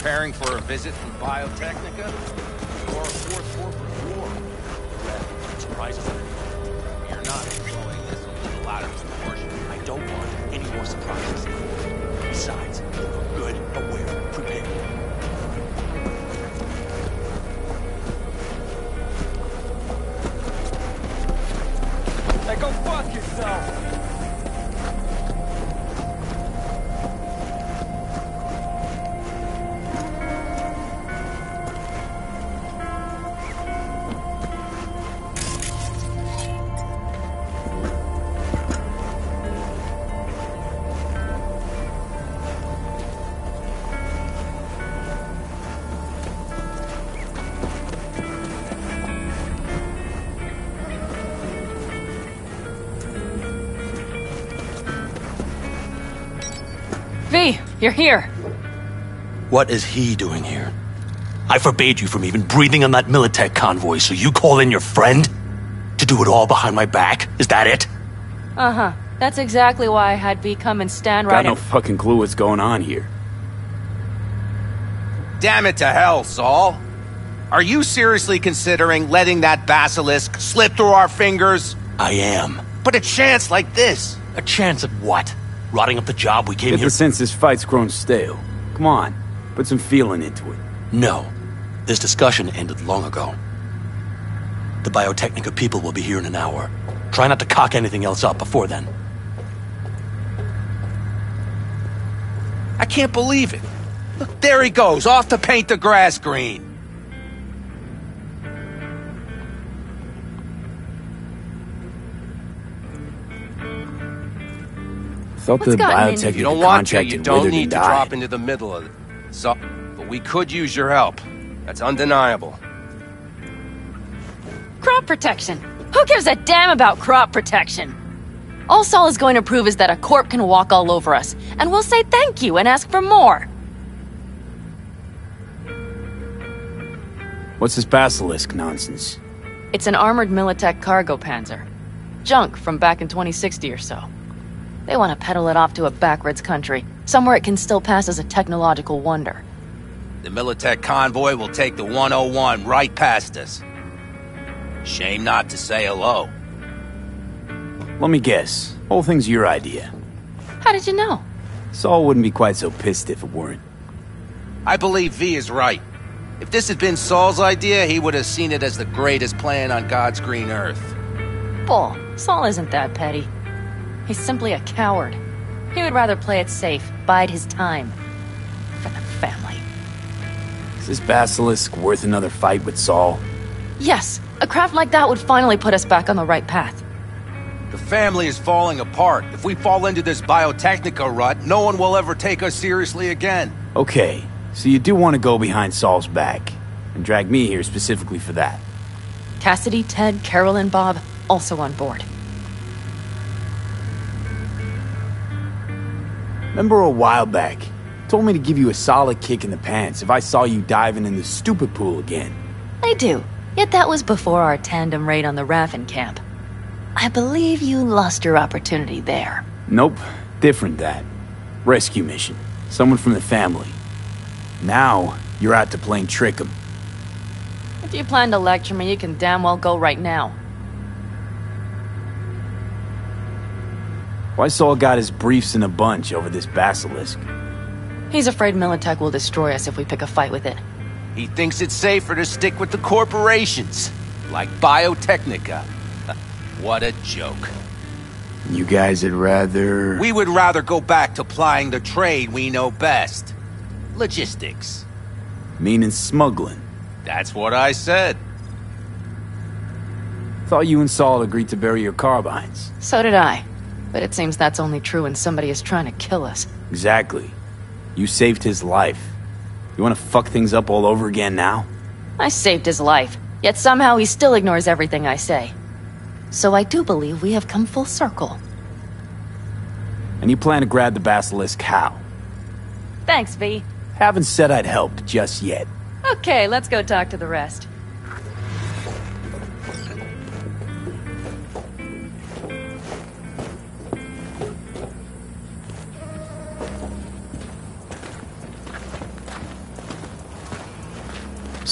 preparing for a visit from Biotechnica? Or a fourth corporate war? Well, surprises me. You're not enjoying this a little out of proportion. I don't want any more surprises. Besides, we're good, aware, prepared. Hey, go fuck yourself! V, you're here. What is he doing here? I forbade you from even breathing on that Militech convoy, so you call in your friend? To do it all behind my back? Is that it? Uh-huh. That's exactly why I had V come and stand right Got no fucking clue what's going on here. Damn it to hell, Saul. Are you seriously considering letting that basilisk slip through our fingers? I am. But a chance like this. A chance at what? Rotting up the job we came Get here... the sense this fight's grown stale. Come on, put some feeling into it. No. This discussion ended long ago. The Biotechnica people will be here in an hour. Try not to cock anything else up before then. I can't believe it. Look, there he goes, off to paint the grass green. Thought the What's gotten biotech into If you don't want to, you contracted don't withered need and to died. drop into the middle of it. So, but we could use your help. That's undeniable. Crop protection. Who gives a damn about crop protection? All Saul is going to prove is that a corp can walk all over us, and we'll say thank you and ask for more. What's this basilisk nonsense? It's an armored Militech cargo panzer. Junk from back in 2060 or so. They want to peddle it off to a backwards country, somewhere it can still pass as a technological wonder. The Militech convoy will take the 101 right past us. Shame not to say hello. Let me guess. Whole thing's your idea. How did you know? Saul wouldn't be quite so pissed if it weren't. I believe V is right. If this had been Saul's idea, he would have seen it as the greatest plan on God's green earth. Bull. Saul isn't that petty. He's simply a coward. He would rather play it safe, bide his time. For the family. Is this basilisk worth another fight with Saul? Yes, a craft like that would finally put us back on the right path. The family is falling apart. If we fall into this Biotechnica rut, no one will ever take us seriously again. Okay, so you do want to go behind Saul's back, and drag me here specifically for that. Cassidy, Ted, Carol, and Bob also on board. Remember a while back, told me to give you a solid kick in the pants if I saw you diving in the stupid pool again. I do, yet that was before our tandem raid on the Raven camp. I believe you lost your opportunity there. Nope, different that. Rescue mission. Someone from the family. Now, you're out to plain trick 'em. If you plan to lecture me, you can damn well go right now. Why Saul got his briefs in a bunch over this basilisk? He's afraid Militech will destroy us if we pick a fight with it. He thinks it's safer to stick with the corporations, like Biotechnica. What a joke. You guys would rather... We would rather go back to plying the trade we know best. Logistics. Meaning smuggling. That's what I said. Thought you and Saul agreed to bury your carbines. So did I. But it seems that's only true when somebody is trying to kill us. Exactly. You saved his life. You want to fuck things up all over again now? I saved his life, yet somehow he still ignores everything I say. So I do believe we have come full circle. And you plan to grab the basilisk how? Thanks, V. Haven't said I'd help just yet. Okay, let's go talk to the rest.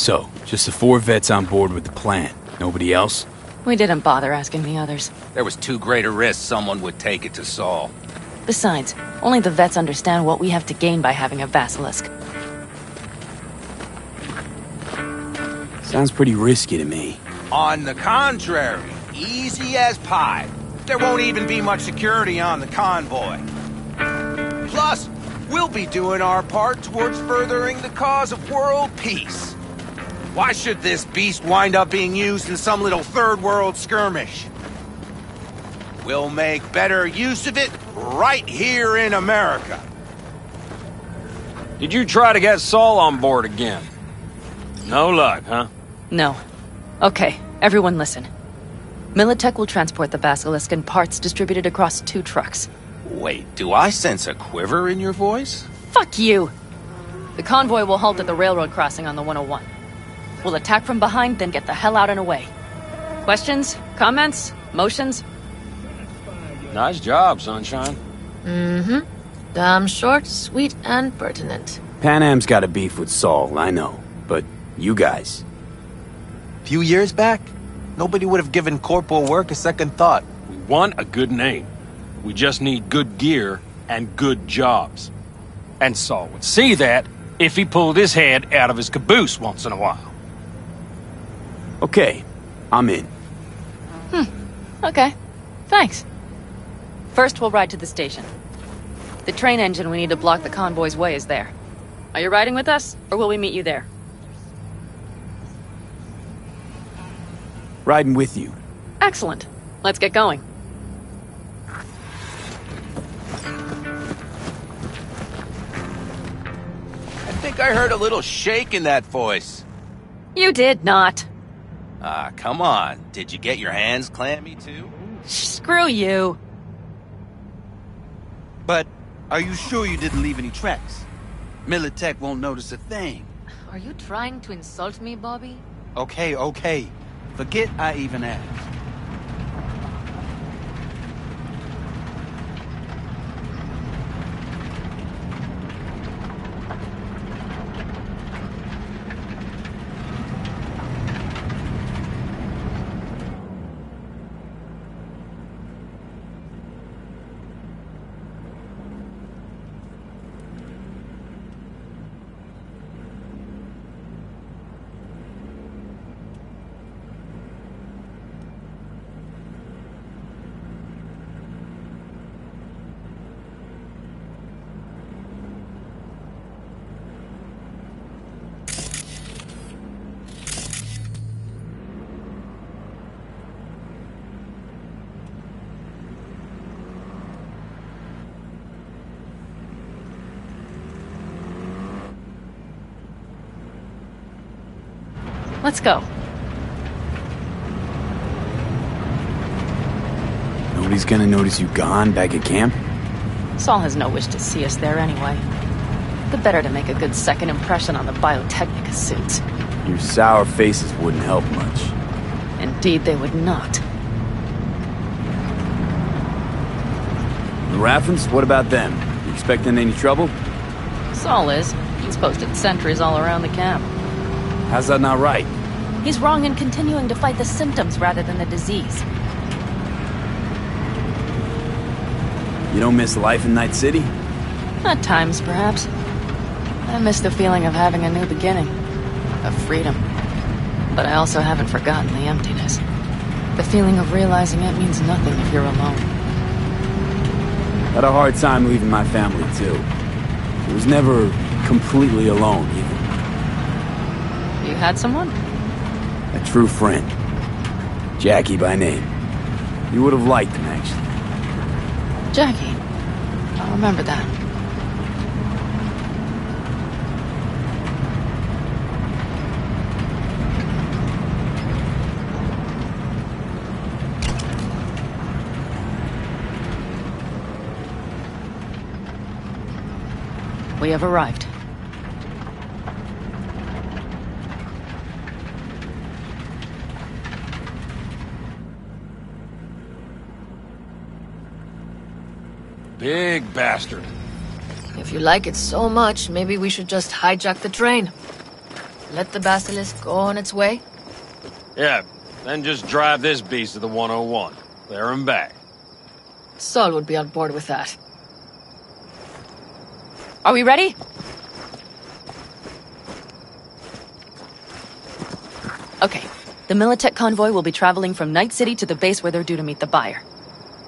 So, just the 4 vets on board with the plan. Nobody else? We didn't bother asking the others. There was too great a risk someone would take it to Saul. Besides, only the vets understand what we have to gain by having a basilisk. Sounds pretty risky to me. On the contrary, easy as pie. There won't even be much security on the convoy. Plus, we'll be doing our part towards furthering the cause of world peace. Why should this beast wind up being used in some little third world skirmish? We'll make better use of it right here in America. Did you try to get Saul on board again? No luck, huh? No. Okay, everyone listen. Militech will transport the basilisk in parts distributed across 2 trucks. Wait, do I sense a quiver in your voice? Fuck you! The convoy will halt at the railroad crossing on the 101. We'll attack from behind, then get the hell out and away. Questions? Comments? Motions? Nice job, Sunshine. Mm-hmm. Damn short, sweet, and pertinent. Pan Am's got a beef with Saul, I know. But you guys... Few years back, nobody would have given corporal work a second thought. We want a good name. We just need good gear and good jobs. And Saul would see that if he pulled his head out of his caboose once in a while. Okay, I'm in. Okay. Thanks. First, we'll ride to the station. The train engine we need to block the convoy's way is there. Are you riding with us, or will we meet you there? Riding with you. Excellent. Let's get going. I think I heard a little shake in that voice. You did not. Ah, come on. Did you get your hands clammy too? Screw you. But are you sure you didn't leave any tracks? Militech won't notice a thing. Are you trying to insult me, Bobby? Okay. Forget I even asked. Let's go. Nobody's gonna notice you gone back at camp? Saul has no wish to see us there anyway. The better to make a good second impression on the Biotechnica suits. Your sour faces wouldn't help much. Indeed, they would not. The Raffens, what about them? You expecting any trouble? Saul is. He's posted sentries all around the camp. How's that not right? He's wrong in continuing to fight the symptoms rather than the disease. You don't miss life in Night City? At times, perhaps. I miss the feeling of having a new beginning. Of freedom. But I also haven't forgotten the emptiness. The feeling of realizing it means nothing if you're alone. Had a hard time leaving my family, too. I was never completely alone, either. You had someone? A true friend. Jackie by name. You would have liked him, actually. Jackie. I'll remember that. We have arrived. Big bastard. If you like it so much, maybe we should just hijack the train. Let the basilisk go on its way? Yeah, then just drive this beast to the 101. There and back. Saul would be on board with that. Are we ready? Okay. The Militech convoy will be traveling from Night City to the base where they're due to meet the buyer.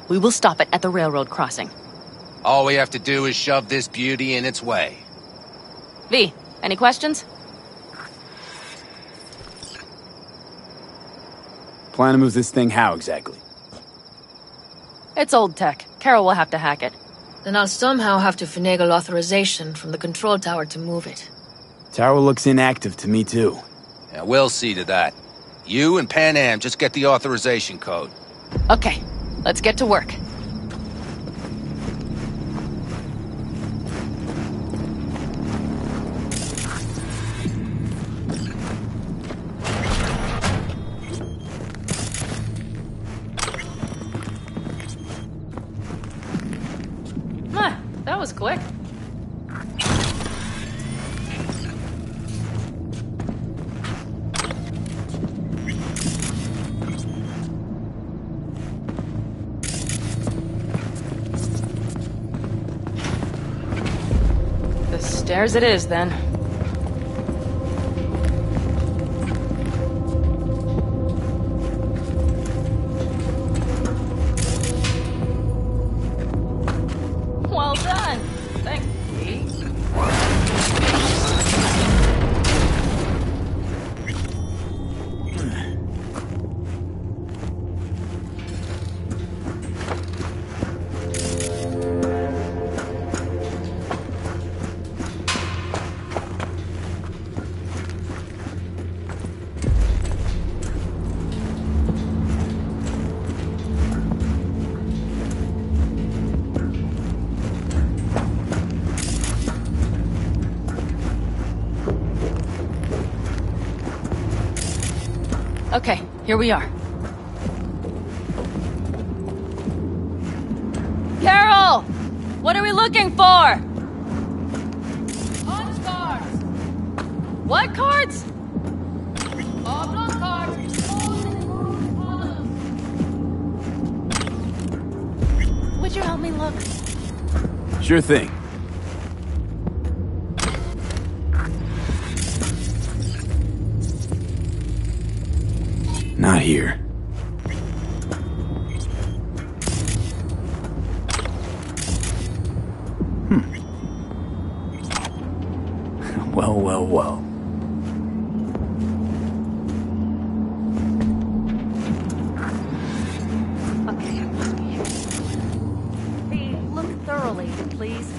We will stop it at the railroad crossing. All we have to do is shove this beauty in its way. V, any questions? Plan to move this thing how exactly? It's old tech. Carol will have to hack it. Then I'll somehow have to finagle authorization from the control tower to move it. Tower looks inactive to me too. Yeah, we'll see to that. You and Pan Am just get the authorization code. Okay, let's get to work. That was quick. The stairs it is, then. Well done. Thanks, Pete. Okay, here we are. Carol! What are we looking for? On cards! What cards? Oblong cards! Would you help me look? Sure thing. Not here. Well. Okay, it must be here. Hey, look thoroughly, please.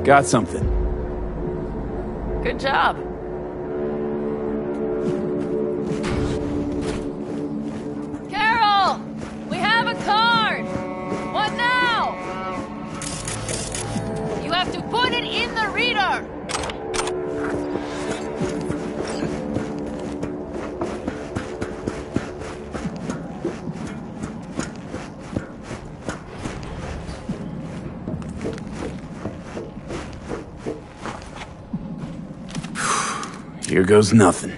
Got something. Good job. Carol! We have a card! What now? You have to put it in the reader! Here goes nothing.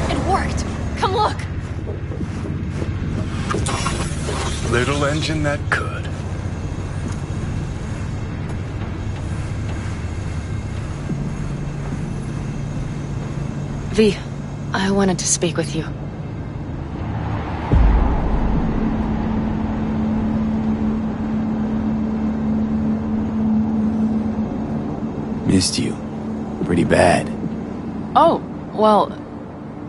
It worked! Come look! Little engine that could. V, I wanted to speak with you. Missed you. Pretty bad. Oh, well,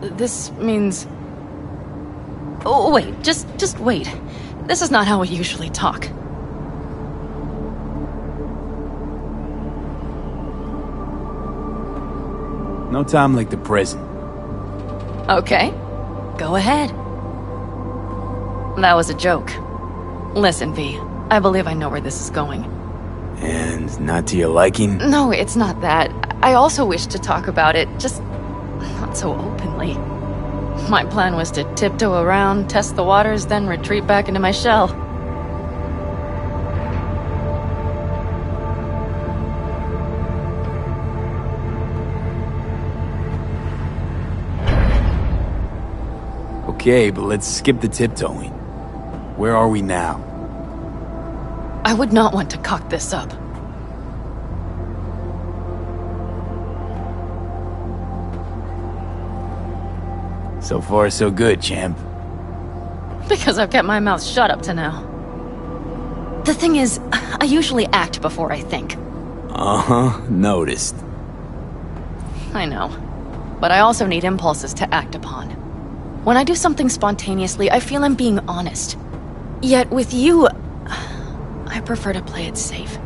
This means... Oh, wait, just wait. This is not how we usually talk. No time like the present. Okay, go ahead. That was a joke. Listen, V, I believe I know where this is going. And not to your liking? No, it's not that. I also wish to talk about it, just not so openly. My plan was to tiptoe around, test the waters, then retreat back into my shell. Okay, but let's skip the tiptoeing. Where are we now? I would not want to cock this up. So far, so good, champ. Because I've kept my mouth shut up to now. The thing is, I usually act before I think. Uh-huh, noticed. I know. But I also need impulses to act upon. When I do something spontaneously, I feel I'm being honest. Yet with you, I prefer to play it safe.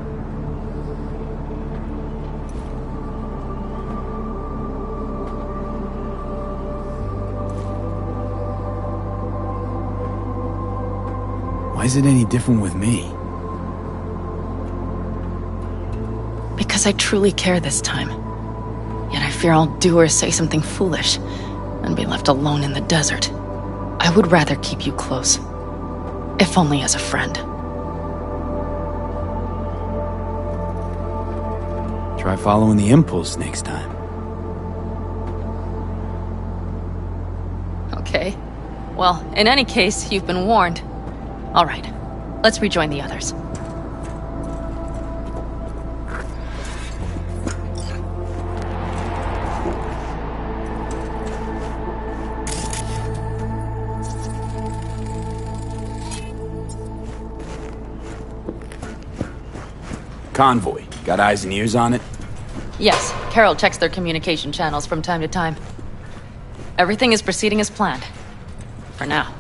Why is it any different with me? Because I truly care this time. Yet I fear I'll do or say something foolish and be left alone in the desert. I would rather keep you close. If only as a friend. Try following the impulse next time. Okay. Well, in any case, you've been warned. All right. Let's rejoin the others. Convoy. Got eyes and ears on it? Yes, Carol checks their communication channels from time to time. Everything is proceeding as planned. For now.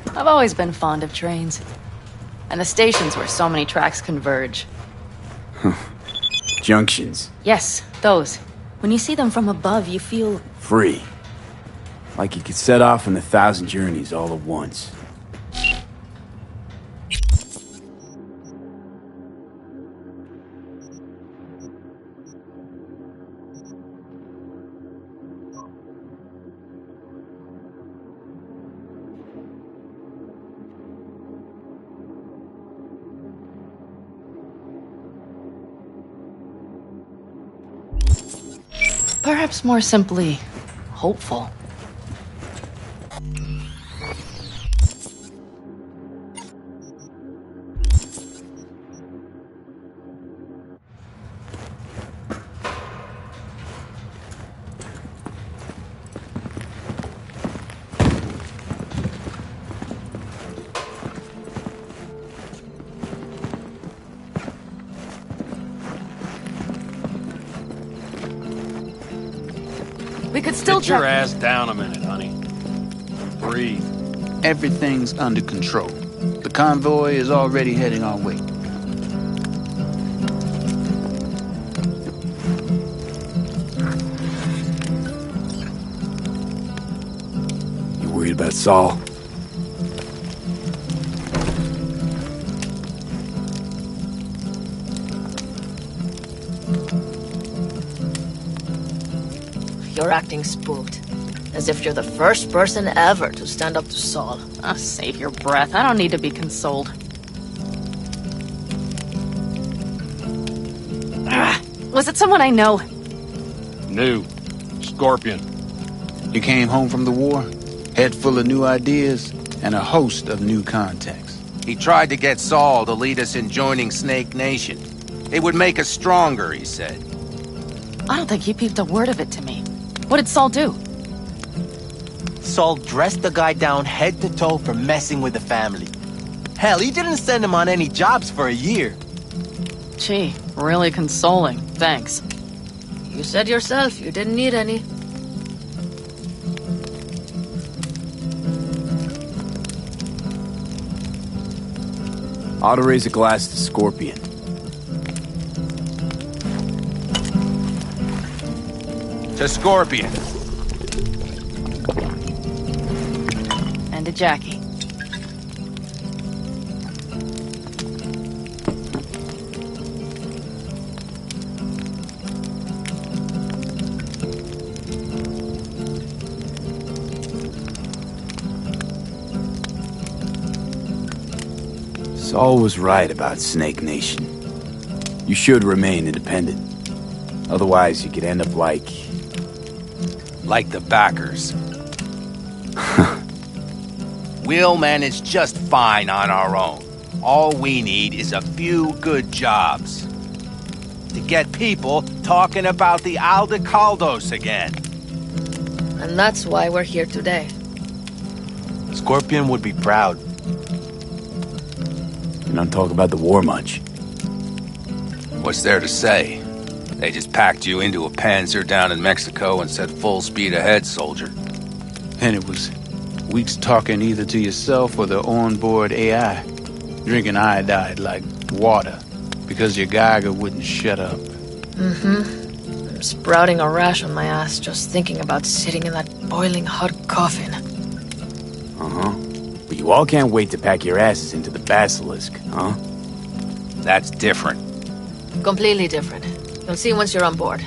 I've always been fond of trains. And the stations where so many tracks converge. Junctions. Yes, those. When you see them from above, you feel... Free. Like you could set off on 1,000 journeys all at once. Perhaps more simply, hopeful. We could still Get your ass down a minute, honey. Breathe. Everything's under control. The convoy is already heading our way. You worried about Saul? You're acting spooked. As if you're the first person ever to stand up to Saul. Oh, save your breath. I don't need to be consoled. Was it someone I know? New. Scorpion. You came home from the war, head full of new ideas, and a host of new contacts. He tried to get Saul to lead us in joining Snake Nation. It would make us stronger, he said. I don't think he peeped a word of it to me. What did Saul do? Saul dressed the guy down head to toe for messing with the family. Hell, he didn't send him on any jobs for a year. Gee, really consoling. Thanks. You said yourself you didn't need any. Ought to raise a glass to Scorpion. To Scorpion. And to Jackie. Saul was right about Snake Nation. You should remain independent. Otherwise, you could end up like the backers. We'll manage just fine on our own. All we need is a few good jobs. To get people talking about the Aldecaldos again. And that's why we're here today. Scorpion would be proud. you don't talk about the war much. What's there to say? They just packed you into a Panzer down in Mexico and said full speed ahead, soldier. And it was weeks talking either to yourself or the onboard AI. Drinking iodide like water because your Geiger wouldn't shut up. Mm-hmm. I'm sprouting a rash on my ass just thinking about sitting in that boiling hot coffin. Uh-huh. But you all can't wait to pack your asses into the Basilisk, huh? That's different. Completely different. You'll see once you're on board.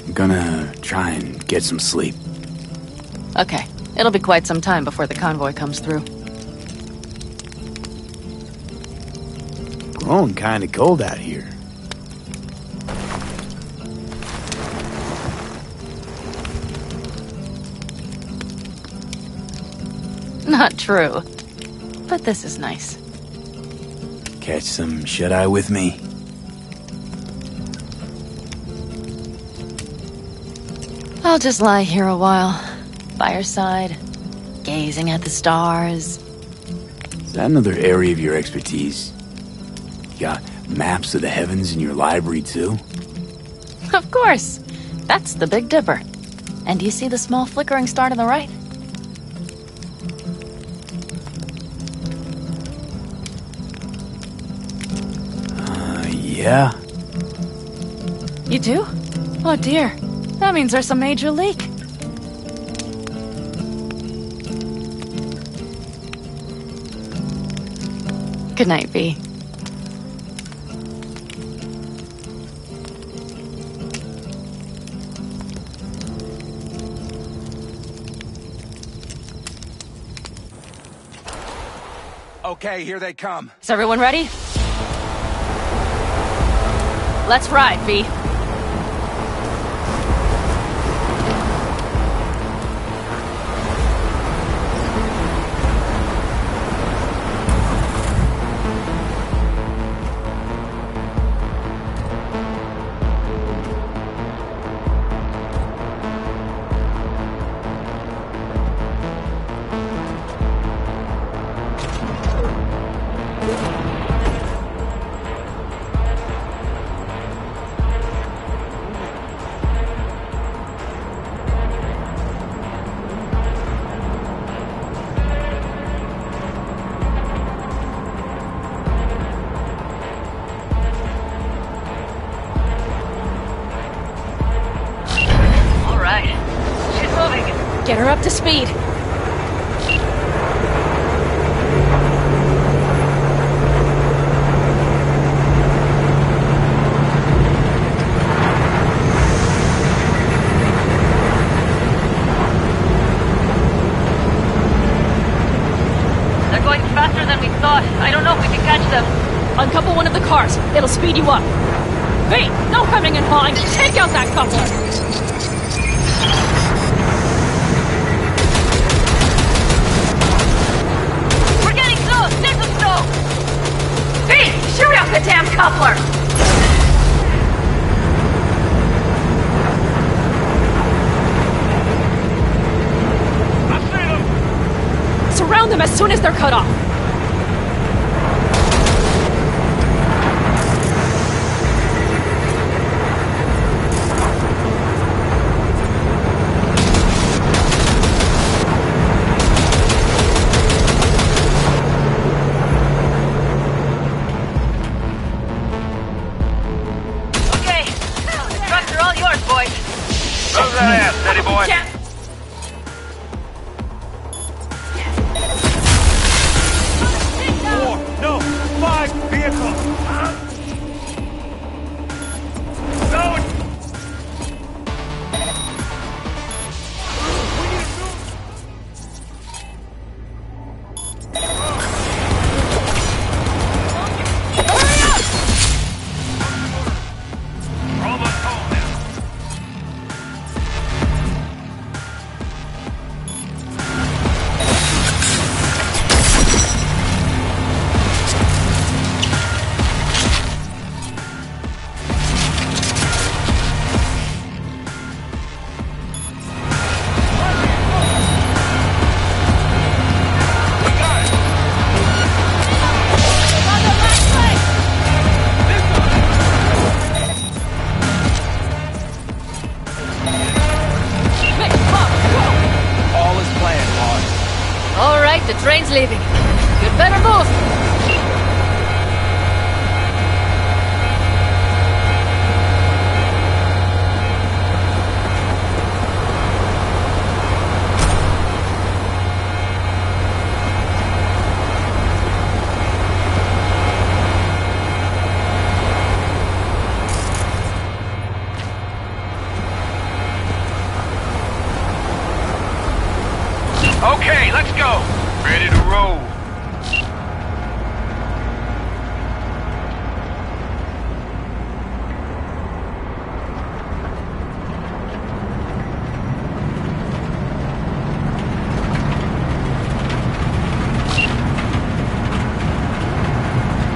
I'm gonna try and get some sleep. Okay. It'll be quite some time before the convoy comes through. Growing kinda cold out here. Not true. But this is nice. Catch some shut-eye with me? I'll just lie here a while, by your side, gazing at the stars. Is that another area of your expertise? You got maps of the heavens in your library, too? Of course. That's the Big Dipper. And do you see the small flickering star to the right? Yeah? You do? Oh dear. That means there's a major leak. Good night, V. Okay, here they come. Is everyone ready? Let's ride, V. Get her up to speed. They're going faster than we thought. I don't know if we can catch them. Uncouple one of the cars. It'll speed you up. V, no coming in behind. Take out that couple. down them as soon as they're cut off. The train's leaving. You'd better move. Okay, let's go. Ready to roll.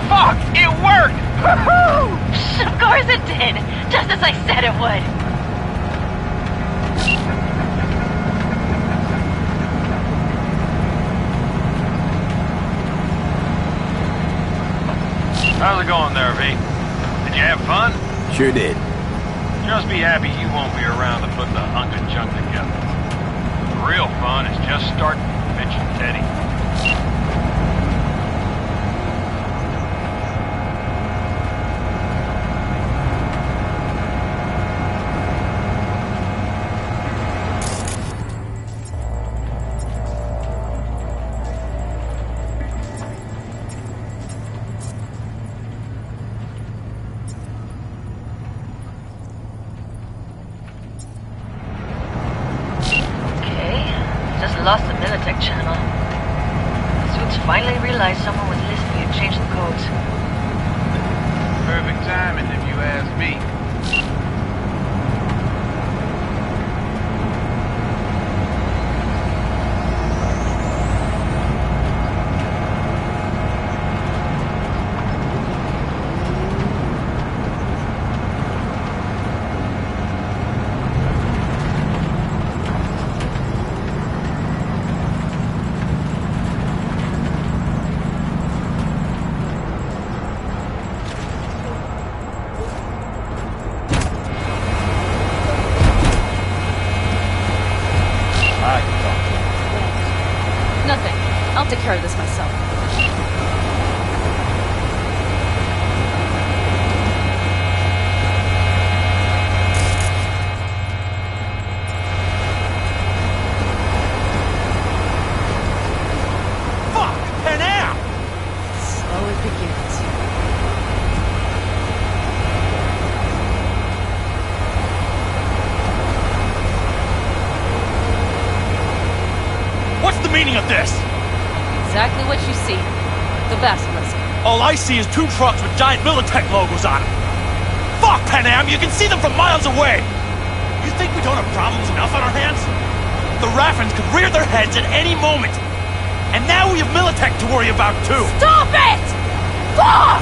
Fuck! It worked! Woohoo! Of course it did! Just as I said it would. How's it going there, V? Did you have fun? Sure did. Just be happy you won't be around to put the hunk of junk together. The real fun is just starting Mitch and Teddy. Lost the Militech channel. Suits finally realized someone was listening and changed the codes. Perfect timing, if you ask me. Nothing. I'll take care of this myself. Fuck! And now! So it begins. What's the meaning of this? Exactly what you see. The basilisk. All I see is 2 trucks with giant Militech logos on them. Fuck, Panam! You can see them from miles away! You think we don't have problems enough on our hands? The Raffens could rear their heads at any moment. And now we have Militech to worry about, too. Stop it! Fuck!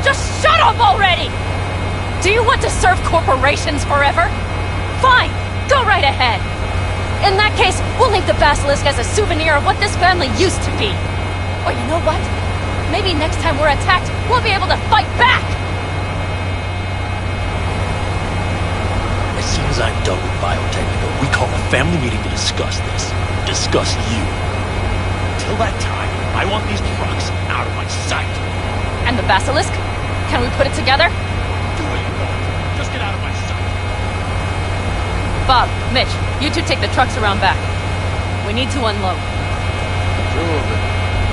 Just shut up already! Do you want to serve corporations forever? Fine, go right ahead. In that case, we'll leave the basilisk as a souvenir of what this family used to be. Or you know what? Maybe next time we're attacked, we'll be able to fight back! As soon as I'm done with Biotechnical, we call a family meeting to discuss this. Discuss you. Till that time, I want these trucks out of my sight. And the basilisk? Can we put it together? Do what you want. Just get out of my sight. Bob, Mitch, you two take the trucks around back. We need to unload. Sure, but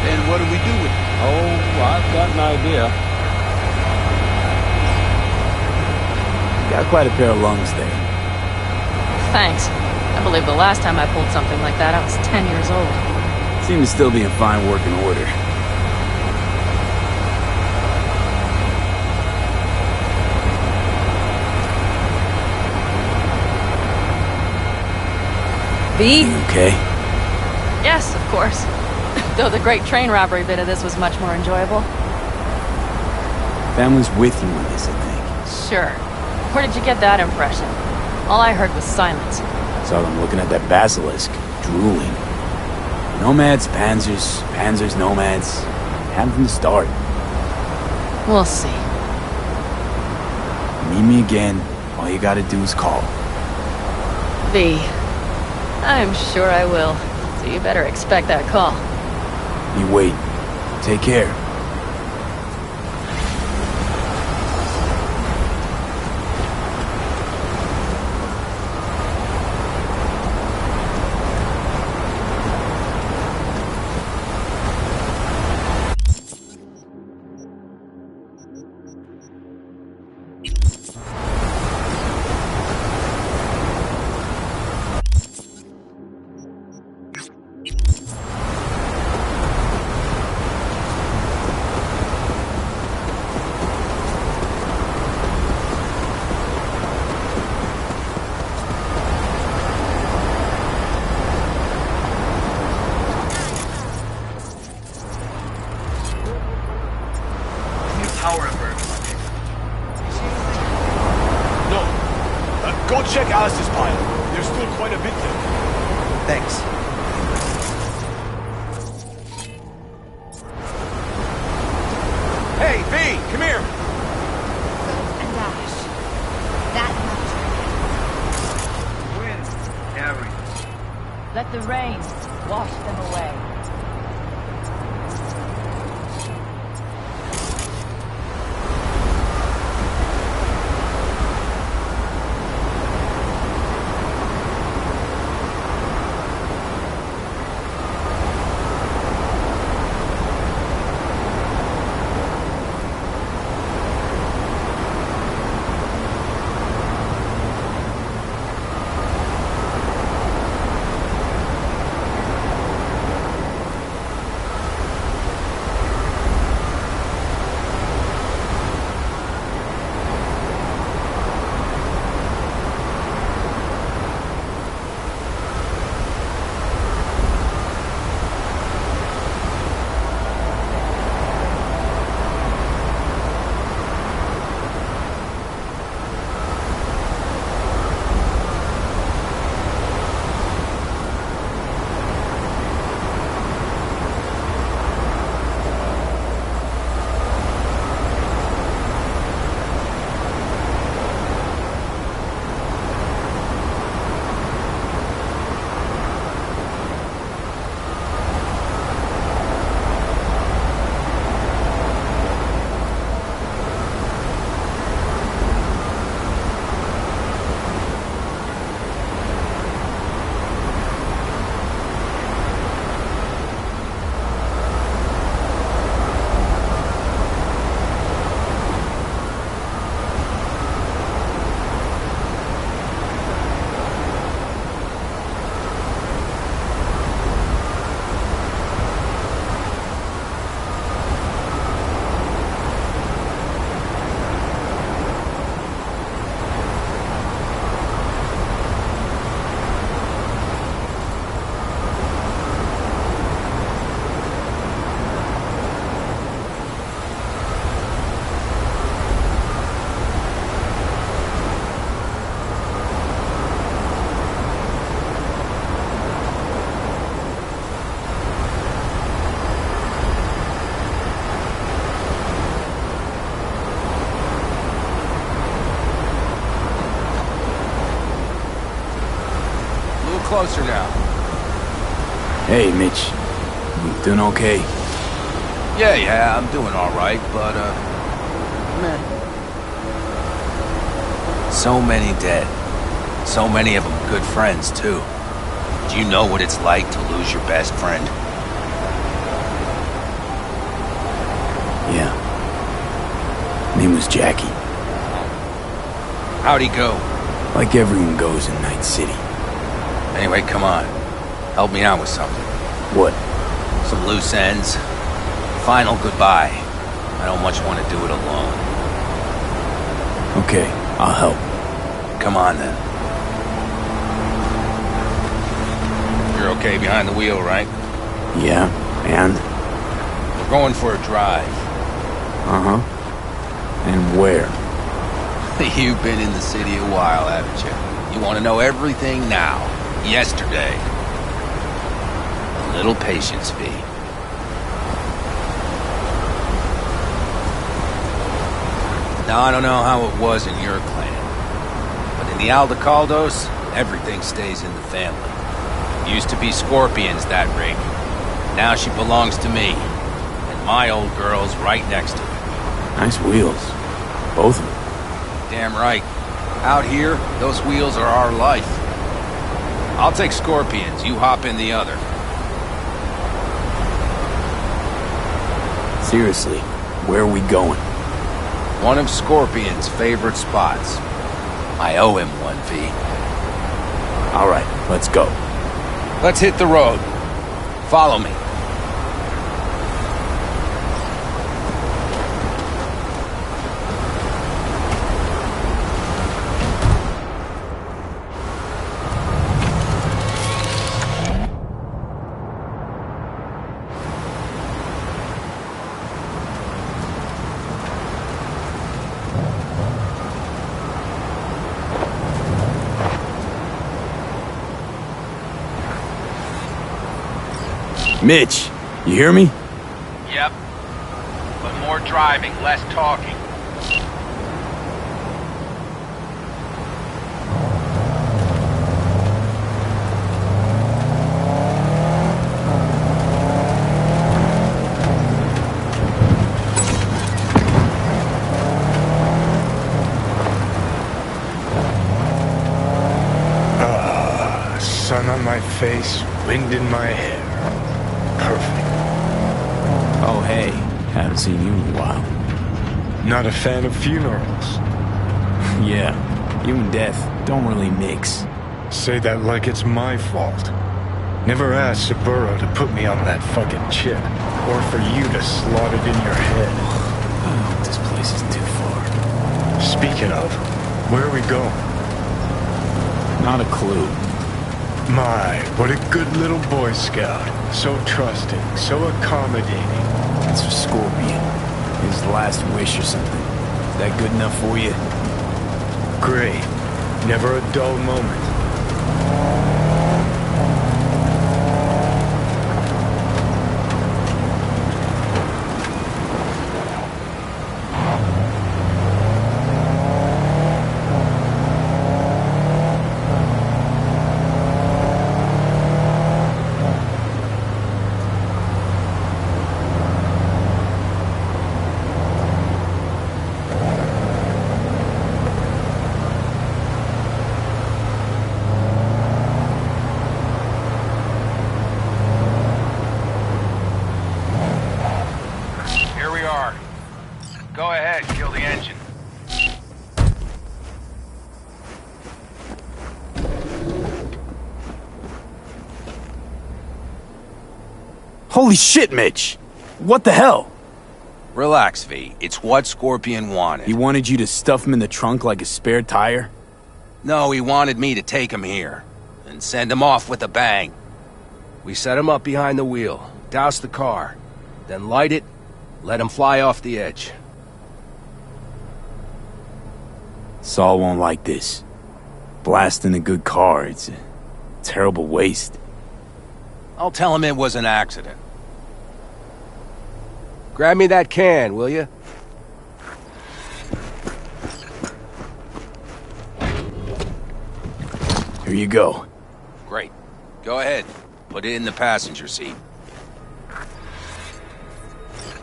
then what do we do with it? Oh, I've got an idea. Got quite a pair of lungs there. Thanks. I believe the last time I pulled something like that, I was 10 years old. Seem to still be in fine working order. B? You okay? Yes, of course. Though the great train robbery bit of this was much more enjoyable. Family's with you in this, I think. Sure. Where did you get that impression? All I heard was silence. Saw them looking at that basilisk, drooling. Nomads, panzers, panzers, nomads. Had from the start. We'll see. Meet me again. All you gotta do is call. V. I'm sure I will. So you better expect that call. You wait. Take care. Go check Alice's pile. There's still quite a bit there. Thanks. Hey, V, come here. And Ash. That much. Wind, Harry. Let the rain wash them away. closer now. Hey, Mitch. You doing okay? Yeah, I'm doing alright, but, meh. So many dead. So many of them good friends, too. Do you know what it's like to lose your best friend? Yeah. Name was Jackie. How'd he go? Like everyone goes in Night City. Anyway, come on. Help me out with something. What? Some loose ends. Final goodbye. I don't much want to do it alone. Okay, I'll help. Come on, then. You're okay behind the wheel, right? Yeah, and? We're going for a drive. Uh-huh. And where? You've been in the city a while, haven't you? You want to know everything now. Yesterday. A little patience, V. Now, I don't know how it was in your clan, but in the Aldecaldos, everything stays in the family. Used to be Scorpion's, that rig. Now she belongs to me, and my old girl's right next to her. Nice wheels. Both of them. Damn right. Out here, those wheels are our life. I'll take Scorpion's, you hop in the other. Seriously, where are we going? One of Scorpion's favorite spots. I owe him one, V. All right, let's go. Let's hit the road. Follow me. Mitch, you hear me? Yep. But more driving, less talking. Sun on my face, wind in my hair. Perfect. Oh, hey. Haven't seen you in a while. Not a fan of funerals. Yeah, you and death don't really mix. Say that like it's my fault. Never asked Saburo to put me on that fucking chip, or for you to slot it in your head. I hope this place isn't too far. Speaking of, where are we going? Not a clue. My, what a good little Boy Scout. So trusting, so accommodating. It's for Scorpion. His last wish or something. Is that good enough for you? Great. Never a dull moment. Go ahead, kill the engine. Holy shit, Mitch! What the hell? Relax, V. It's what Scorpion wanted. He wanted you to stuff him in the trunk like a spare tire? No, he wanted me to take him here and send him off with a bang. We set him up behind the wheel, douse the car, then light it, let him fly off the edge. Saul won't like this. Blasting a good car, it's a terrible waste. I'll tell him it was an accident. Grab me that can, will you? Here you go. Great. Go ahead. Put it in the passenger seat.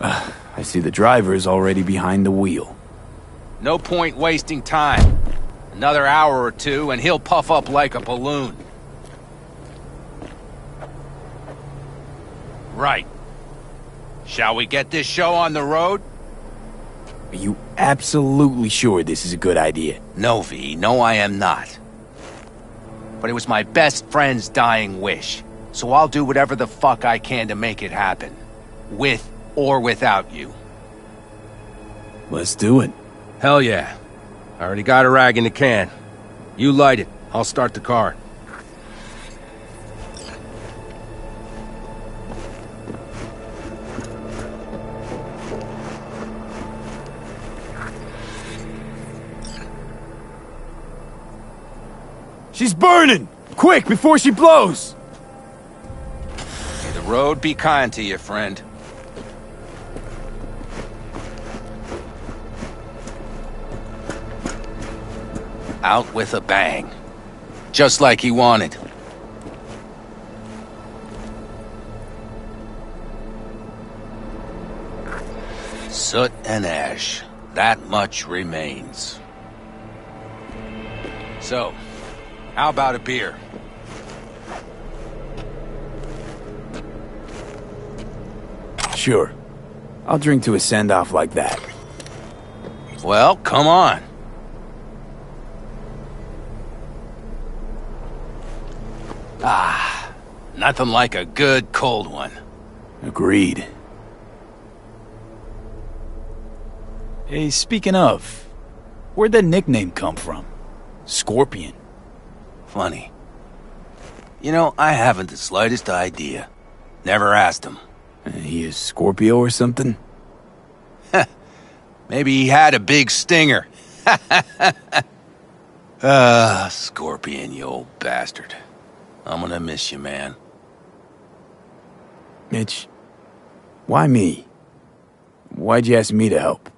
I see the driver is already behind the wheel. No point wasting time. Another hour or two, and he'll puff up like a balloon. Right. Shall we get this show on the road? Are you absolutely sure this is a good idea? No, V. No, I am not. But it was my best friend's dying wish. So I'll do whatever the fuck I can to make it happen. With or without you. Let's do it. Hell yeah. I already got a rag in the can. You light it. I'll start the car. She's burning! Quick, before she blows! May the road be kind to you, friend. Out with a bang. Just like he wanted. Soot and ash. That much remains. So, how about a beer? Sure. I'll drink to a send-off like that. Well, come on. Ah, nothing like a good cold one. Agreed. Hey, speaking of, where'd that nickname come from? Scorpion. Funny. You know, I haven't the slightest idea. Never asked him. He is Scorpio or something? Maybe he had a big stinger. Scorpion, you old bastard. I'm gonna miss you, man. Mitch, why me? Why'd you ask me to help?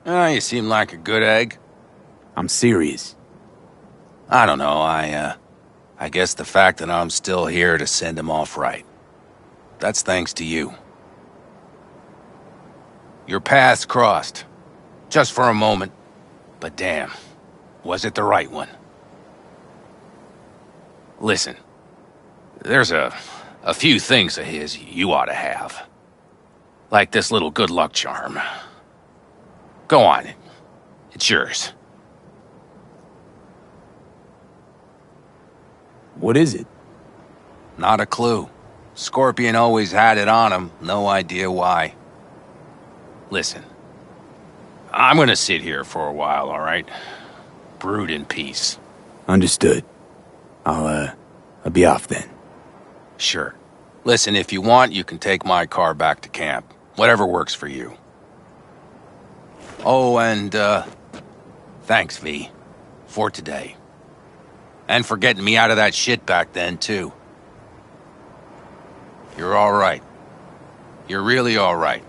You seem like a good egg. I'm serious. I don't know, I guess the fact that I'm still here to send him off right. That's thanks to you. Your paths crossed. Just for a moment. But damn, was it the right one? Listen, there's a few things of his you ought to have. Like this little good luck charm. Go on, it's yours. What is it? Not a clue. Scorpion always had it on him, no idea why. Listen, I'm gonna sit here for a while, all right? Brood in peace. Understood. I'll be off then. Sure. Listen, if you want, you can take my car back to camp. Whatever works for you. Oh, and, thanks, V. For today. And for getting me out of that shit back then, too. You're all right. You're really all right.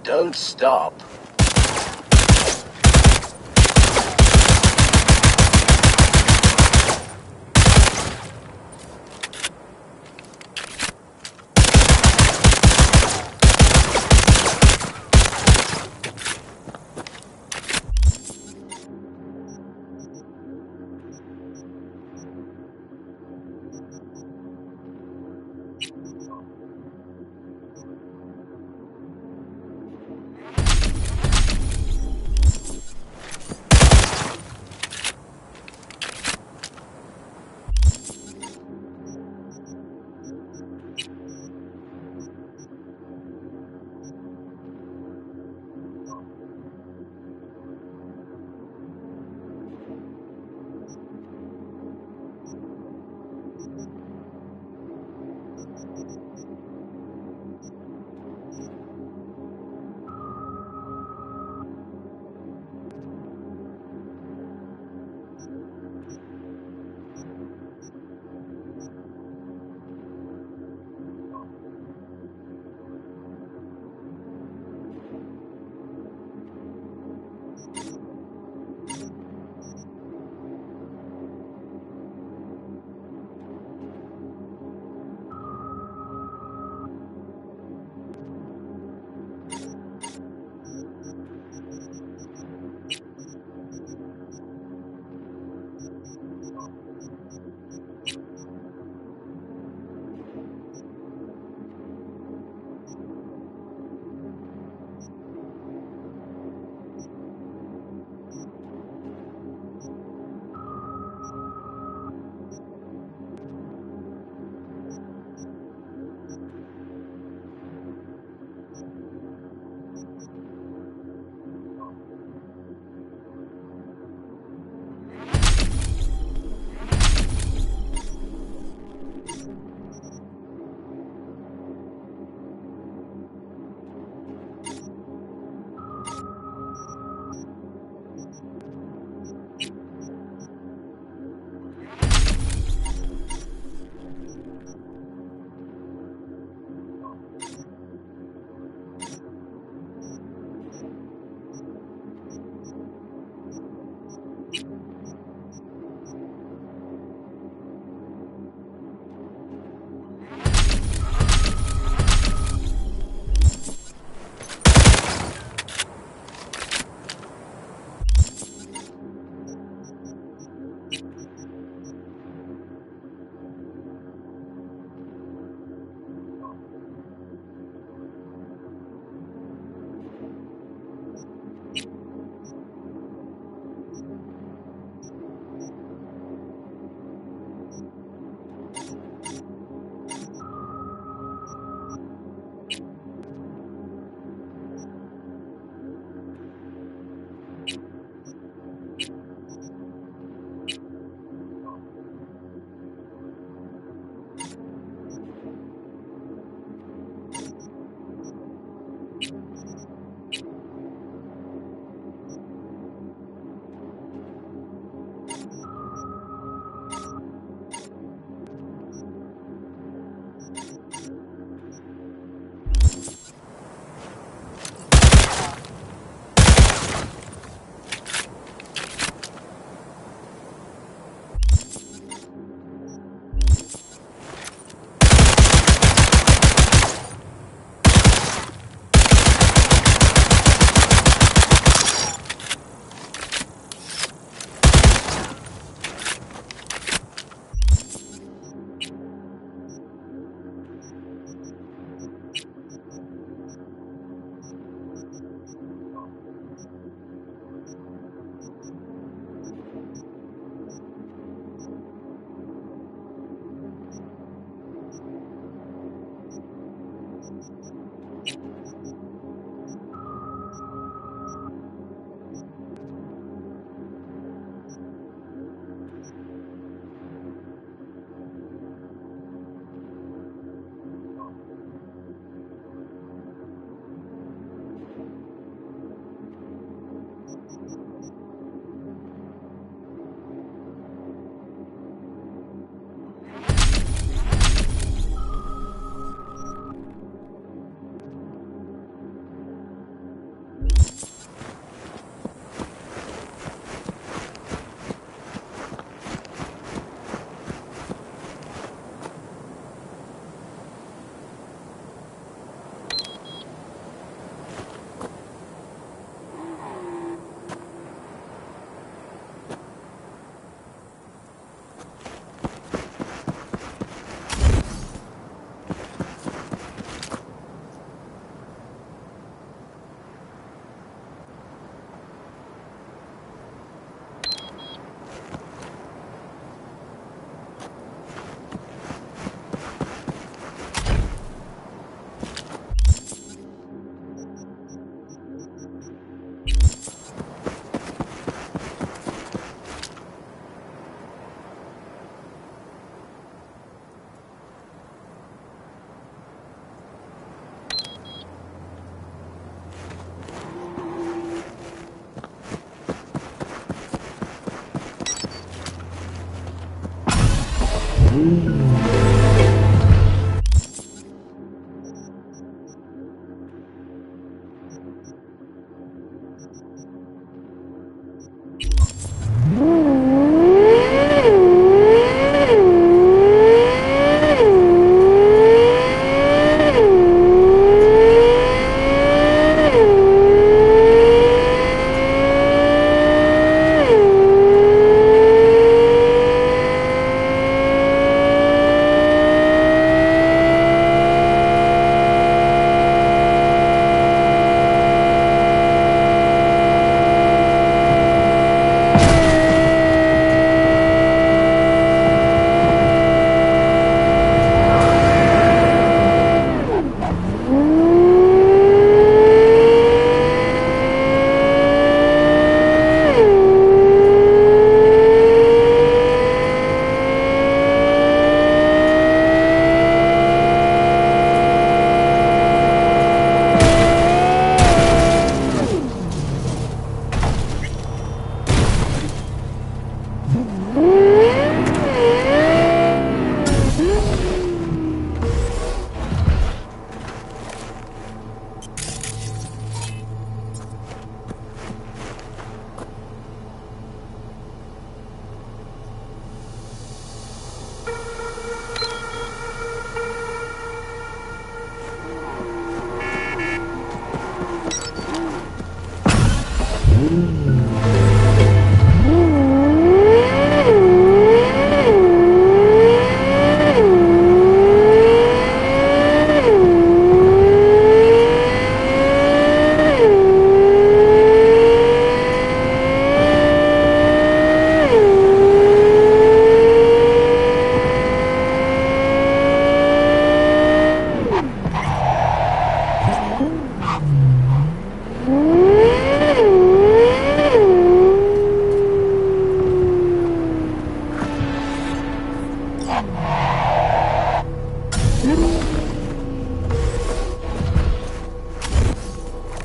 Don't stop.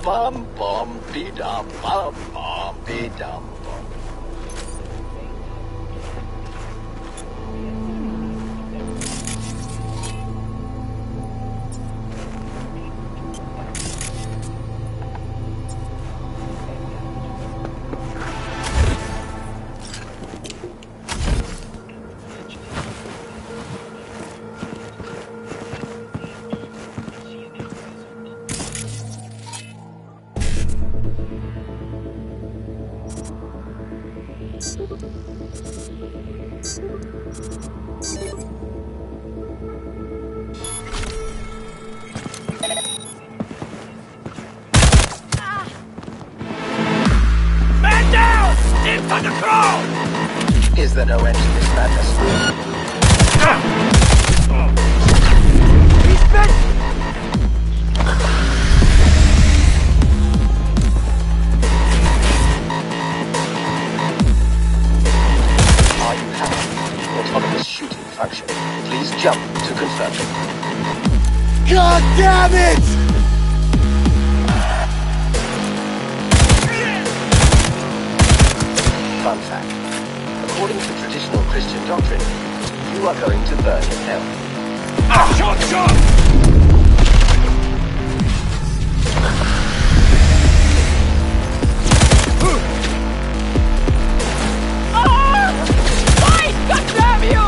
Bum bum be dum bum bum be dum. Man down! It's under control! Is there no end to this madness? He's bit! Are you happy? Autonomous shooting function. Please jump to confirm. God damn it! Fun fact. According to traditional Christian doctrine, you are going to burn in hell. Shot! Why? God damn you!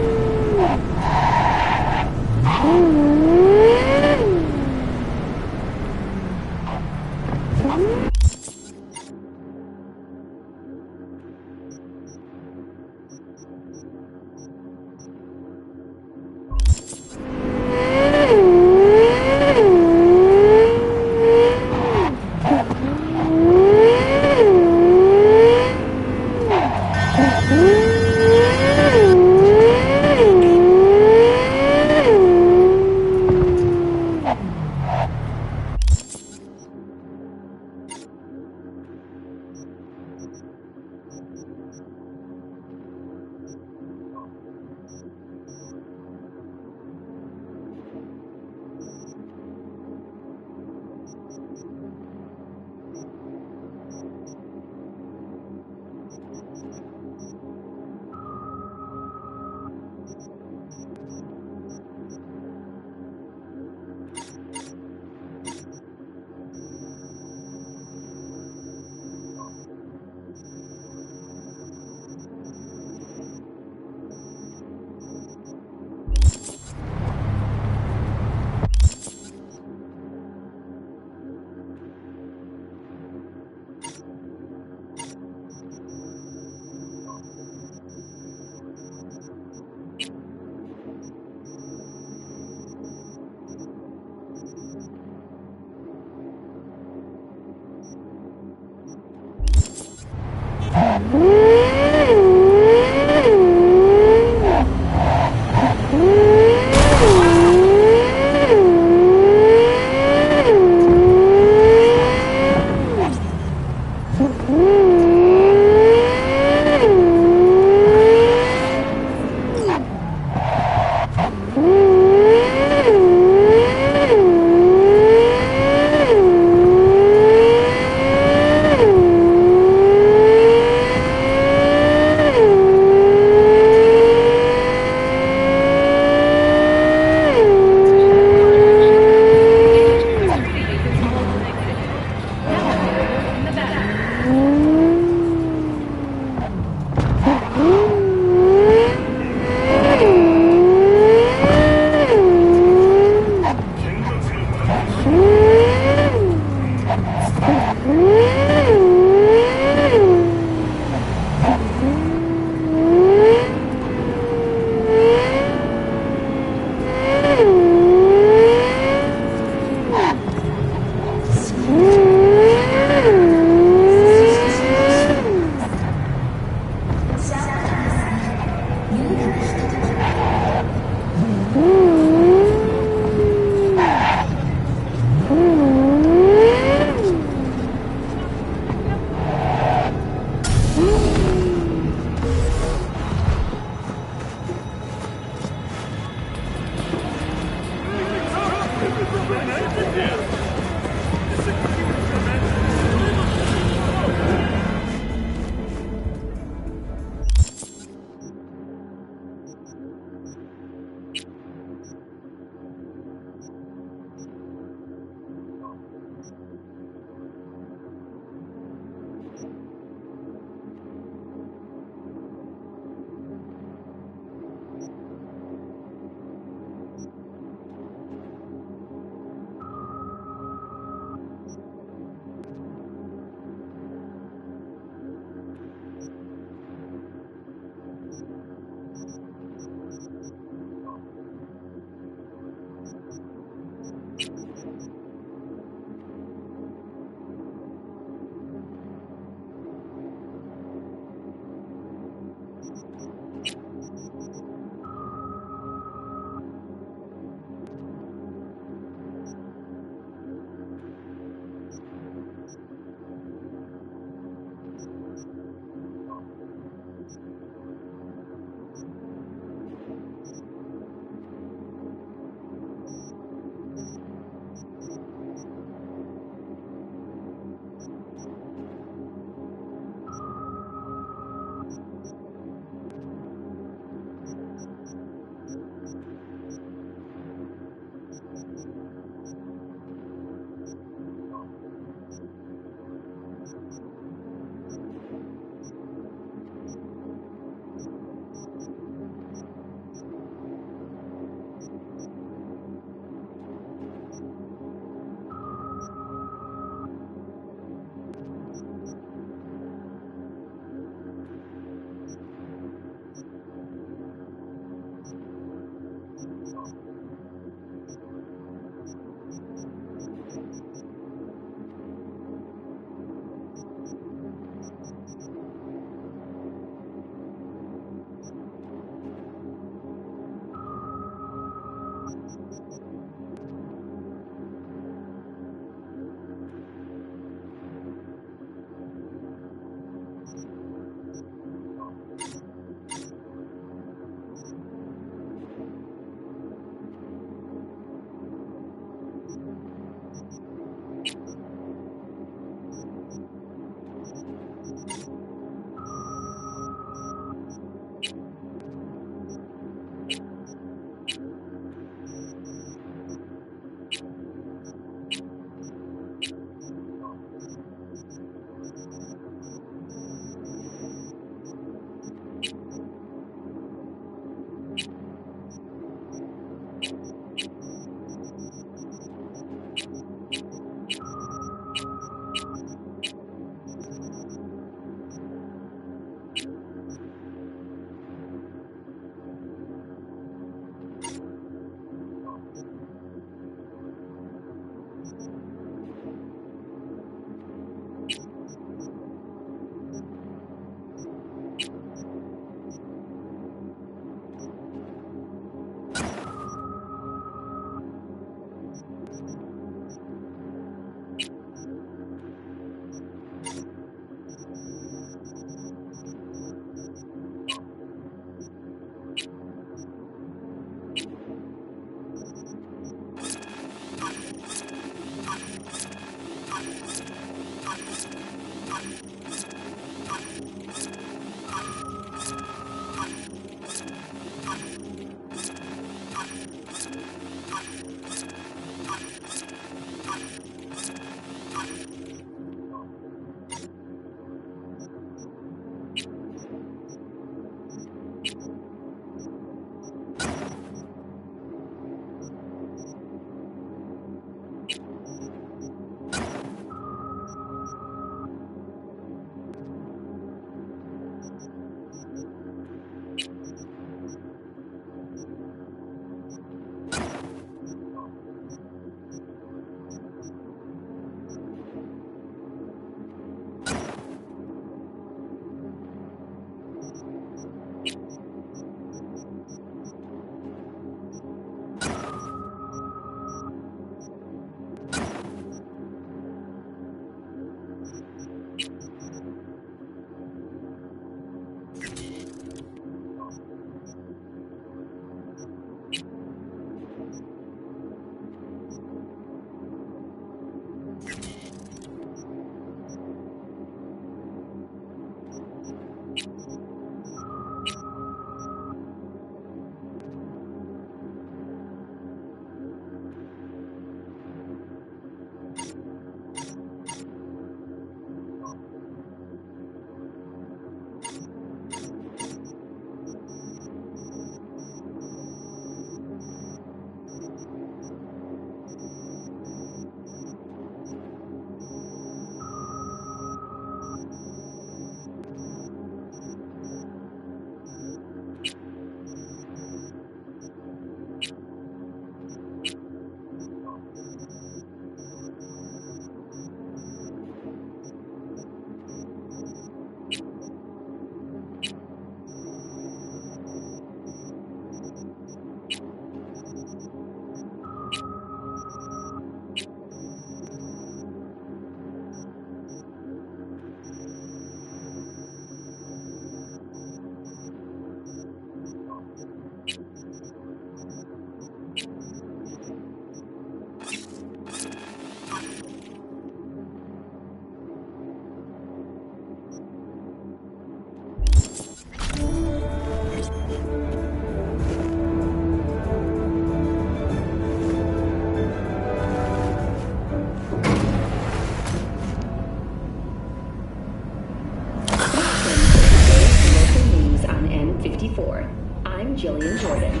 Jillian Jordan.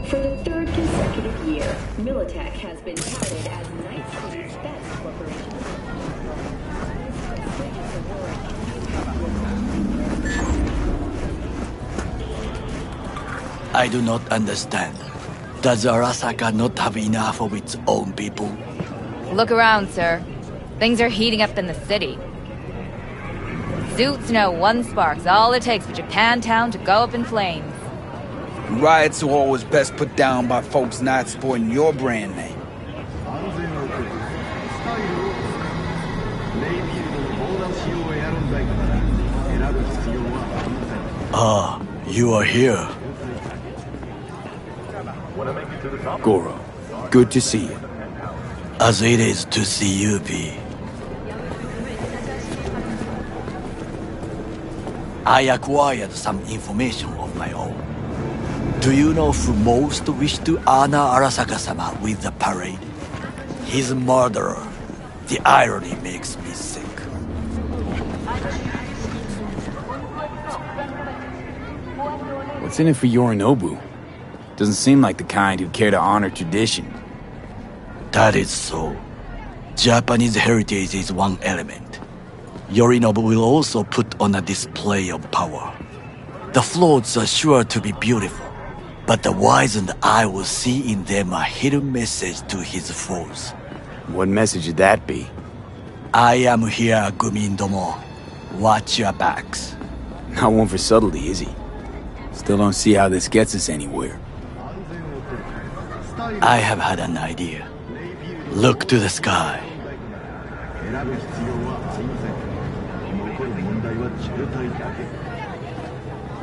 For the third consecutive year, Militech has been touted as Night City's best corporation. I do not understand. Does Arasaka not have enough of its own people? Look around, sir. Things are heating up in the city. Suits know one spark's all it takes for Japantown to go up in flames. Riots are always best put down by folks not supporting your brand name. Ah, you are here. Goro, good to see you. As it is to see you, V. I acquired some information of my own. Do you know who most wished to honor Arasaka-sama with the parade? His murderer. The irony makes me sick. What's in it for Yorinobu? Doesn't seem like the kind who'd care to honor tradition. That is so. Japanese heritage is one element. Yorinobu will also put on a display of power. The floats are sure to be beautiful, but the wizened eye will see in them a hidden message to his foes. What message would that be? I am here, Gumindomo. Watch your backs. Not one for subtlety, is he? Still don't see how this gets us anywhere. I have had an idea. Look to the sky.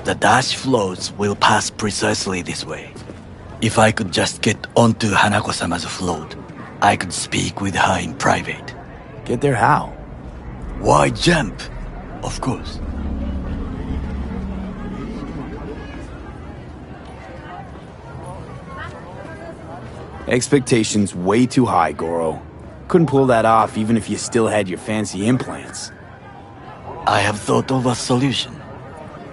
The dash floats will pass precisely this way. If I could just get onto Hanako-sama's float, I could speak with her in private. Get there how? Why jump? Of course. Expectations way too high, Goro. Couldn't pull that off even if you still had your fancy implants. I have thought of a solution.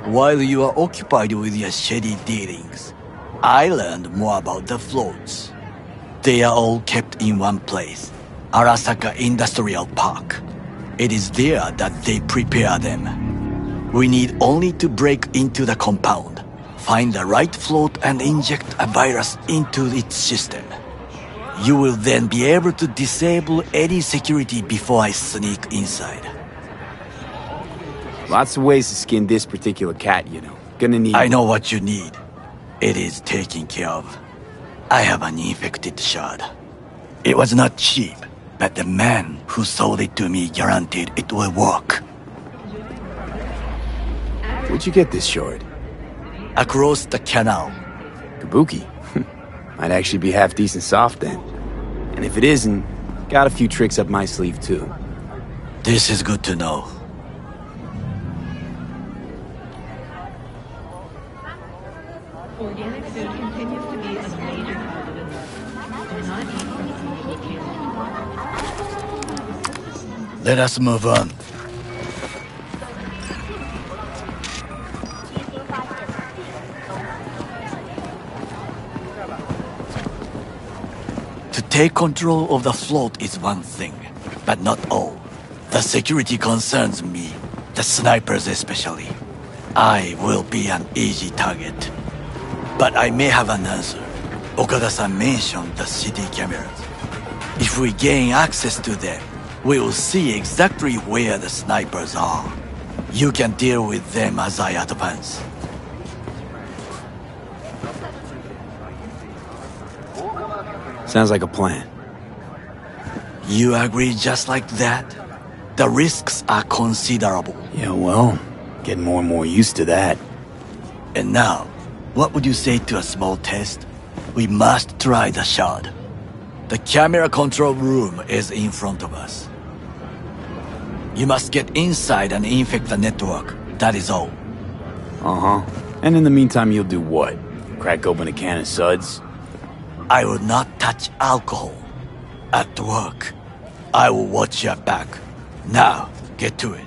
While you are occupied with your shady dealings, I learned more about the floats. They are all kept in one place, Arasaka Industrial Park. It is there that they prepare them. We need only to break into the compound, find the right float and inject a virus into its system. You will then be able to disable any security before I sneak inside. Lots of ways to skin this particular cat, you know. Gonna need... I know what you need. It is taken care of. I have an infected shard. It was not cheap, but the man who sold it to me guaranteed it will work. Where'd you get this shard? Across the canal. Kabuki. Might actually be half decent soft then. And if it isn't, got a few tricks up my sleeve too. This is good to know. Organic food continues to be a major positive. Do not eat from local. Let us move on. To take control of the float is one thing, but not all. The security concerns me, the snipers especially. I will be an easy target. But I may have an answer. Okada-san mentioned the city cameras. If we gain access to them, we will see exactly where the snipers are. You can deal with them as I advance. Sounds like a plan. You agree just like that? The risks are considerable. Yeah, well, getting more and more used to that. And now, what would you say to a small test? We must try the shard. The camera control room is in front of us. You must get inside and infect the network. That is all. Uh-huh. And in the meantime, you'll do what? Crack open a can of suds? I will not touch alcohol. At work, I will watch your back. Now, get to it.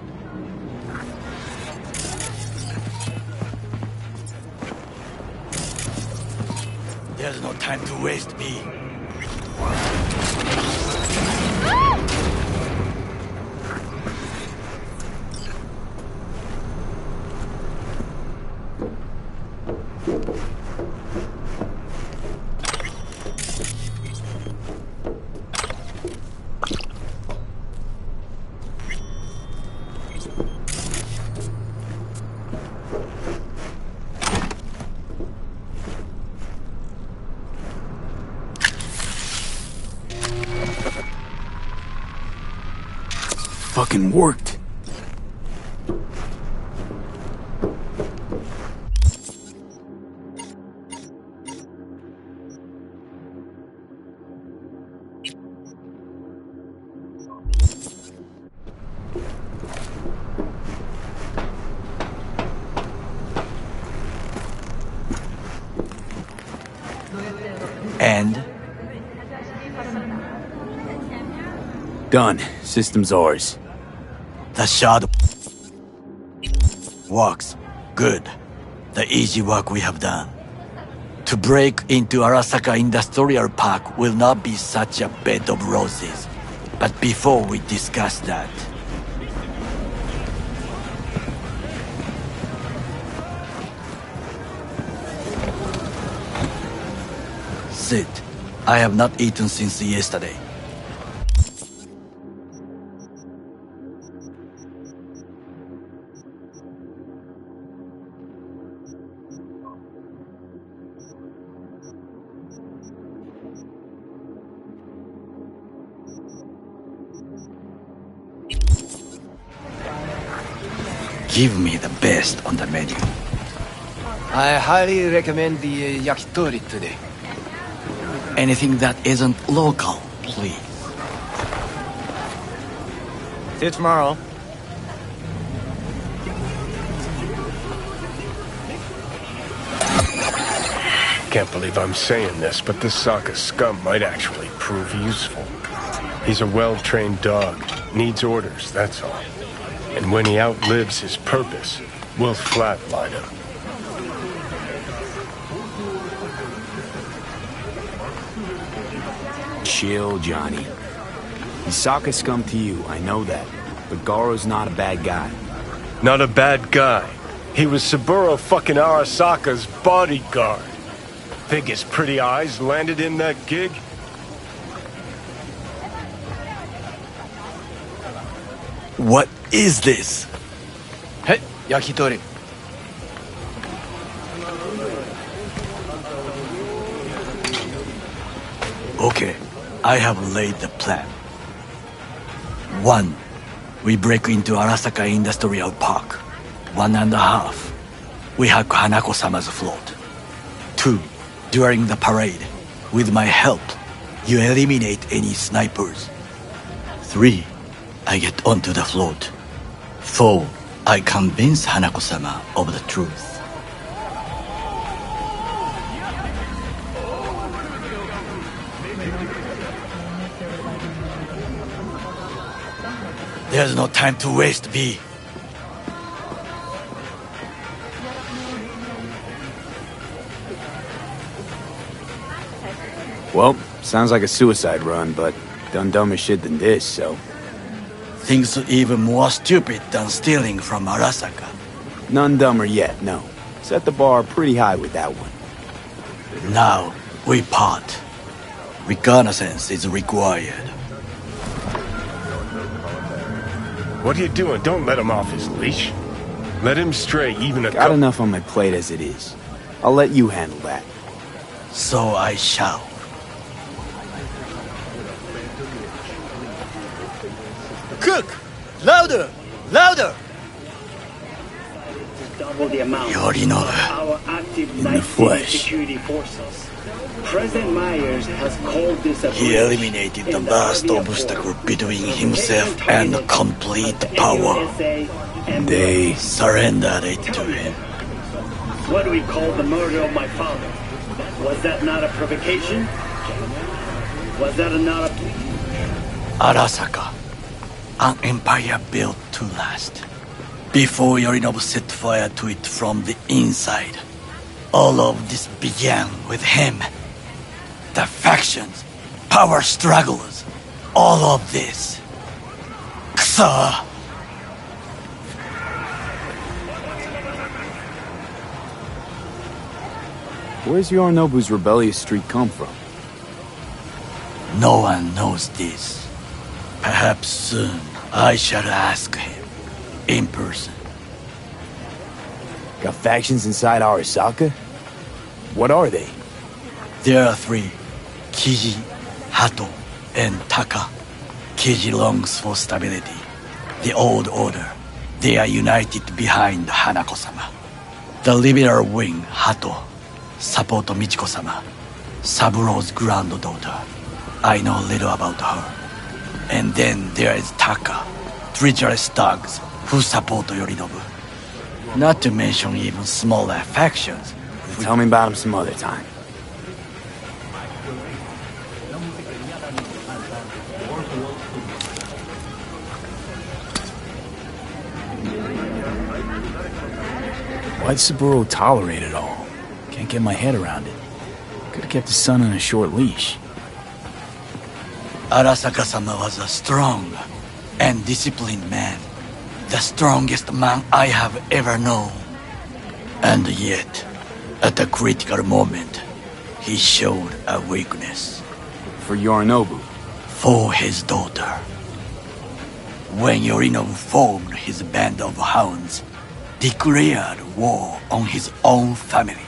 There's no time to waste, B. Fucking worked. And? Done. System's ours. The shadow works. Good. The easy work we have done. To break into Arasaka Industrial Park will not be such a bed of roses. But before we discuss that... Sit. I have not eaten since yesterday. Give me the best on the menu. I highly recommend the yakitori today. Anything that isn't local, please. See you tomorrow. Can't believe I'm saying this, but this Sokka scum might actually prove useful. He's a well-trained dog. Needs orders, that's all. And when he outlives his purpose, we'll flatline him. Chill, Johnny. He's Sokka scum to you, I know that. But Goro's not a bad guy. Not a bad guy. He was Saburo fucking Arasaka's bodyguard. Think his pretty eyes landed in that gig? What is this? Hey, yakitori. Okay, I have laid the plan. 1. We break into Arasaka Industrial Park. 1.5. We hack Hanako-sama's float. 2. During the parade, with my help, you eliminate any snipers. 3. I get onto the float. 4. I convince Hanako-sama of the truth. There's no time to waste, B. Well, sounds like a suicide run, but done dumber shit than this, so... Things even more stupid than stealing from Arasaka. None dumber yet, no. Set the bar pretty high with that one. Now, we part. Reconnaissance is required. What are you doing? Don't let him off his leash. Let him stray even a Got enough on my plate as it is. I'll let you handle that. So I shall. Cook! Louder! Louder! Double the amount Yorinobu. of our active In the night flesh. security forces. President Myers has called this a He eliminated the vast obstacle between himself and complete power. They surrendered it to him. What do we call the murder of my father? Was that not a provocation? Was that not a... Arasaka. An empire built to last. Before Yorinobu set fire to it from the inside. All of this began with him The factions, power struggles, all of this. Kusa! Where's Yorinobu's rebellious streak come from? No one knows this. Perhaps soon I shall ask him in person. Got factions inside Arasaka? What are they? There are three: Kiji, Hato, and Taka. Kiji longs for stability. The old order. They are united behind Hanako-sama. The liberal wing, Hato, support Michiko-sama, Saburo's granddaughter. I know little about her. And then there is Taka, treacherous thugs who support Yorinobu. Not to mention even smaller factions. Tell me about them some other time. Why'd Saburo tolerate it all? Can't get my head around it. Could've kept his son on a short leash. Arasaka-sama was a strong and disciplined man. The strongest man I have ever known. And yet, at a critical moment, he showed a weakness. For Yorinobu? For his daughter. When Yorinobu formed his band of hounds, declared war on his own family,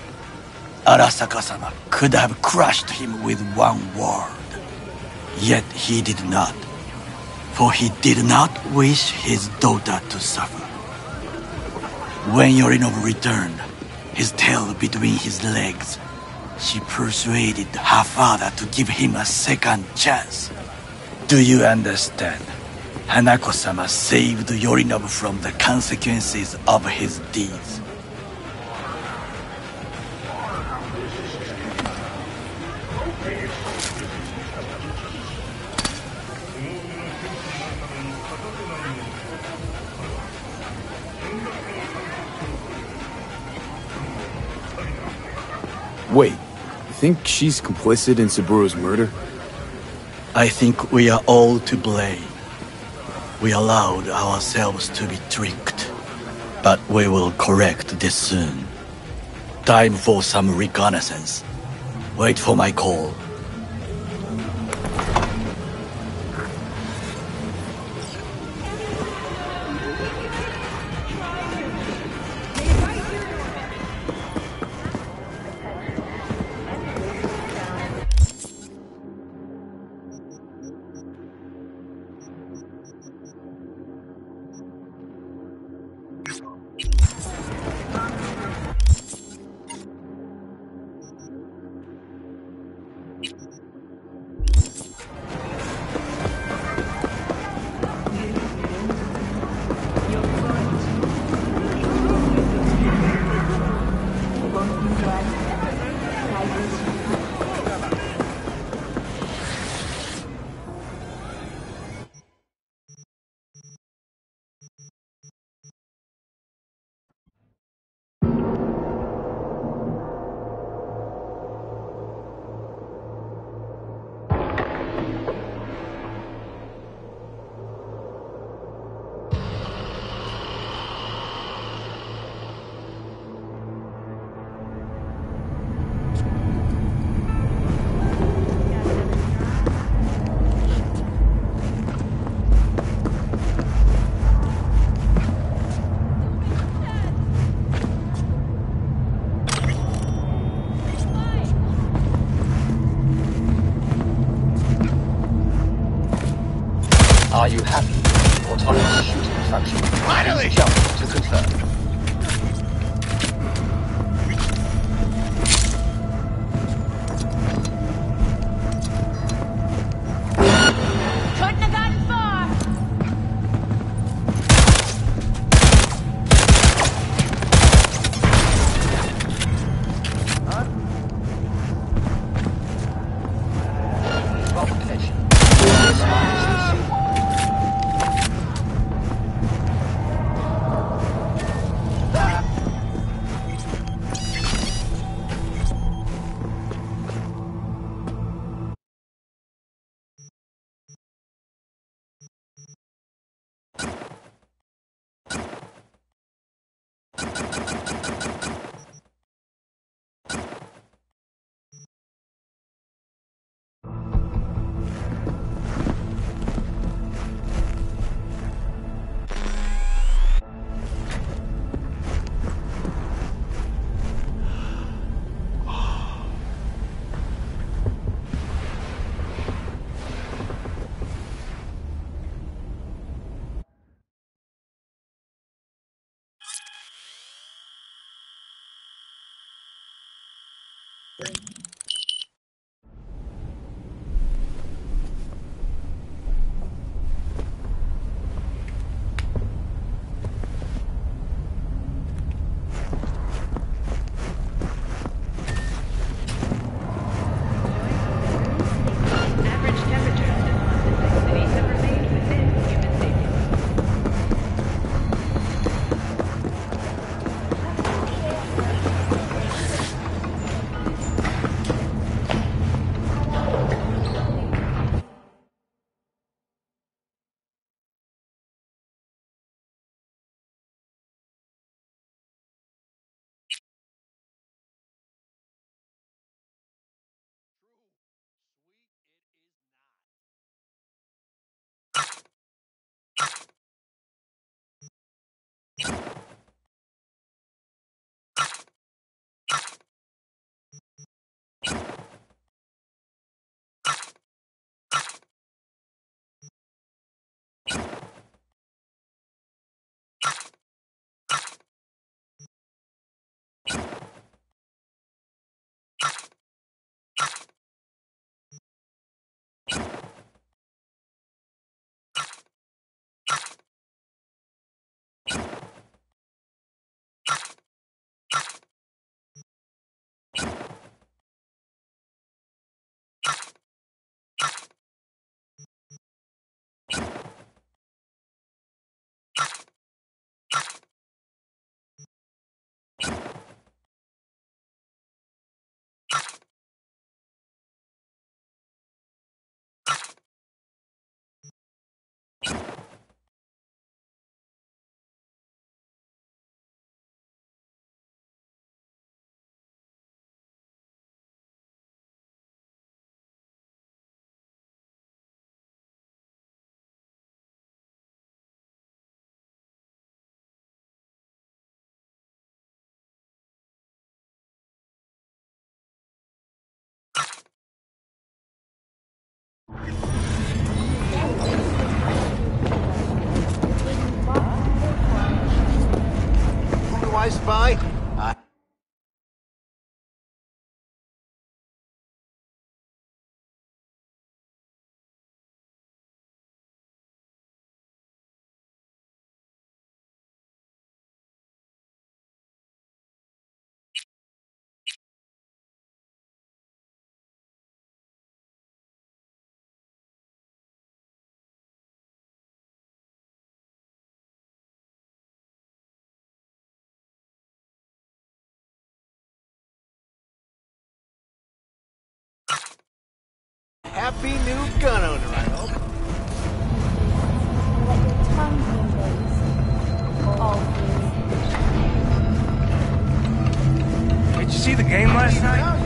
Arasaka-sama could have crushed him with one word. Yet he did not. For he did not wish his daughter to suffer. When Yorinobu returned, his tail between his legs, she persuaded her father to give him a second chance. Do you understand? Hanako-sama saved Yorinobu from the consequences of his deeds. Wait, you think she's complicit in Saburo's murder? I think we are all to blame. We allowed ourselves to be tricked. But we will correct this soon. Time for some reconnaissance. Wait for my call. Are you happy with the autonomous shooting function? Finally! Jump to confirm. Couldn't have gotten far! I spy? Happy new gun owner, I hope. Did you see the game last night?